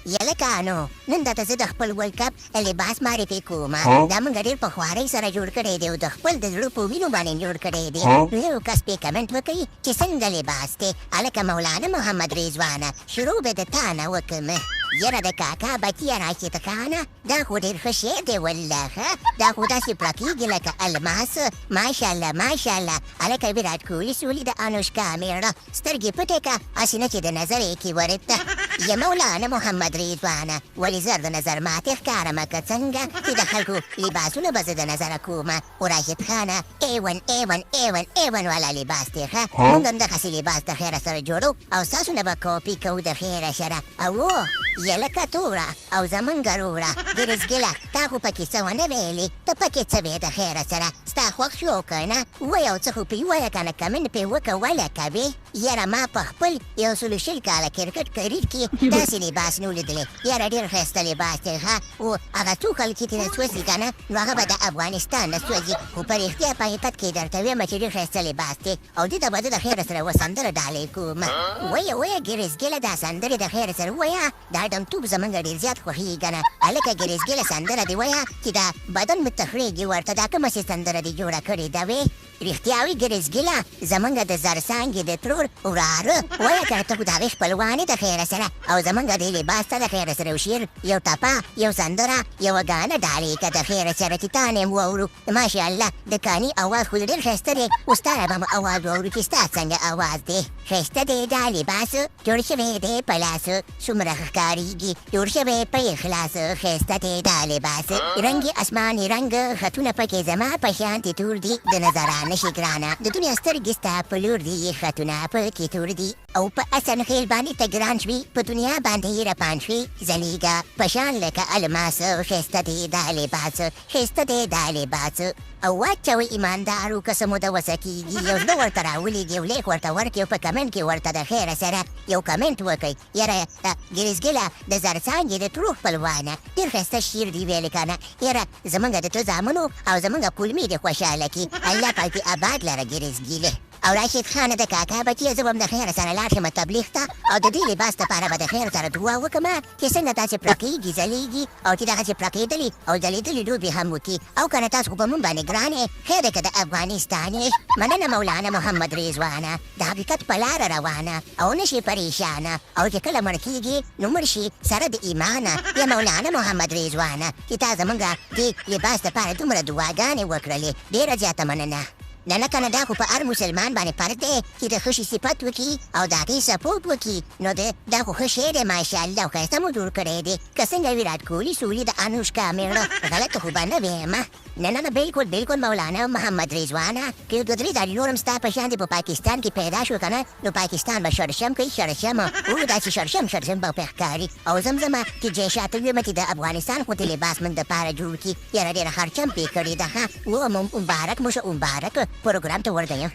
یلکانو نن درته زه د خپل ورلډ کپ لباس معرفي کوم. دا موږ ډېر په خوارۍ سره جوړ کړی دی او د خپل د زړه په وینو باندې جوړ کړی دی. نو یو کس پې کمنټ وکړي چې څنګه لباس دی. هلکه مولانا محمد رضوانه شروع به د تا نه وکړم. یره د کاکا بچیه راشي تکانه دا خو ډېر ښه شی دی والله دا خو داسې پړکېږي لکه الماس. ماشاءالله ماشاءالله. هلکه ویرات کوهلي سولي د انوشکا میړه سترګې پټې که هسې نه چې د نظر یې کې ورته. یا مولانا محمد رضوانه ولې زر د نظر ماتې ښکارمه که څنګه چې د خلکو لباسونه به زه د نظره کومه. او راشد خانه A1 A1 A1 A1 والا لباس دی ښه. موږ هم دغسې لباس د خیره سره جوړو او ستاسو نه به کاپي کوو د خیره سره. او یلکه توره او زمونږ روره ګرزګله تا خو پکې څه ونه ویلې ته پکې څه وې د خیره سره ستا خوښ شو که نه وایه او څه خو پې ووایه که نه کمنټ پې وکړه ولکه وې. یاره ما په خپل 120 کاله کرکټ کریر کې داسې لباس نه و لیدلی. یاره ډېر ښایسته لباس دی ښه. او هغه څو خلک چې ترې سوځي که نه نو هغه به د افغانستان نه سوځي. خو په رښتیا په حقیقت کې درته وایم چې ډېر ښایسته لباس دی او دې ته به زه د خیره سره یوه سندره ډالۍ کوم. وایه وایه ګرزګله دا سندرې د خیره سره ووایه دا ډمتوب زمونږ ډېر زیات خوښېږي که نه. هلکه ګرزګله سندره دې وایه چې دا بدن مې تخرېږي ورته دا کومه سې سندره دې جوړه کړې ده وې. رښتیا وي ګرزګله زمونږ د زرڅانګې د ترور وراره وایه که ته خو د هغې خپلوانې د خیره سره او زمونږ دې لباس ته د خیره سره یو شعر یو ټپه یو سندره یوه ګانه ډالۍ که د خیره سره چې تا نه یې واورو. ماشاءالله د کاني اواز خو ډېر ښایسته دی. اوس تا نه به مو اواز واورو چې ستا څنګه اواز دی. ښایسته دی دا لباس جوړ شوی دی په لاس څومره ښکارېږي جوړ شوی په اخلاص. ښایسته دی دا لباس رنګ اسماني رنګ خطونه پکې زما په شانتې تور دي د نظره نشي ګرانه د دنیا سترګې ستا په لور دي خطونه پکې تور دي او په حسنخیل باندې ته ګران شوي په دنیا باندې یې رپان شوي ځلیږه په شان لکه الماس. ښایسته دی دا لباس ښایسته دی دا لباس. او واچوئ ایماندارو که څه مو د وسه کېږي یو زړه ورته راولېږي یو لیک ورته ورکړي او په کمنټ کې ورته د خیره سره یو کمنټ وکړئ. یاره ګرزګله د زرڅانګې د ترو خپلوانه ډېر ښایسته شعر دې ویلې که نه. یاره زمونږ د تو زامنو او زمونږ کولمې دې خوشحاله کړي. الله پاک دې آباد لره ګرزګلې. او راشد خانه د کاکا بچیه زه به هم د خیره سره لاړ شم تبلیغ ته او د دې لباس دپاره به د خیر سره دعا وکړم چې څنګه تاسې پړکېږي ځلیږي او چې دغسې پړکېدلي او ځلېدلي لوبې هم وکړي. او که نه تاسو خو په مونږ باندې ګران یې خیر دی که د افغانستان یې. مننه مولانا محمد رضوانه د حقیقت په لاره روانه او نه شي پریشانه او چې کله مړ کېږي نو مړ شي سره د ایمانه. یا مولانا محمد رضوانه چې تا زمونږ دې لباس دپاره دومره دعاګانې وکړلې ډېره زیاته مننه. نه که نه دا خو په هر مسلمان باندې فرض دی چې د ښه شي صفت وکړي او د هغې سپورټ وکړي. نو دا خو ښه شی دی ماشاءالله او ښایسته مو جوړ کړی دی. که څنګه ویرات کوهلي سولي د انوشکا میړه غلطه خو به نه ویم. نه بلکل بلکل مولانا محمد رضوانه که یو دوه درې ځلې نور هم ستا په شان دی په پاکستان کې پیدا شو که نه نو پاکستان به شړشم کوي شړشم او داسې شړشم به پرې ښکاري. او زمزمه چې جیشاته ویمه چې د افغانستان خو د لباس موږ دپاره جوړ کړي. یاره ډېره خرچم پې کړې ده ښه. و مبارک مو شه مبارک پروګرام ته ورغیم.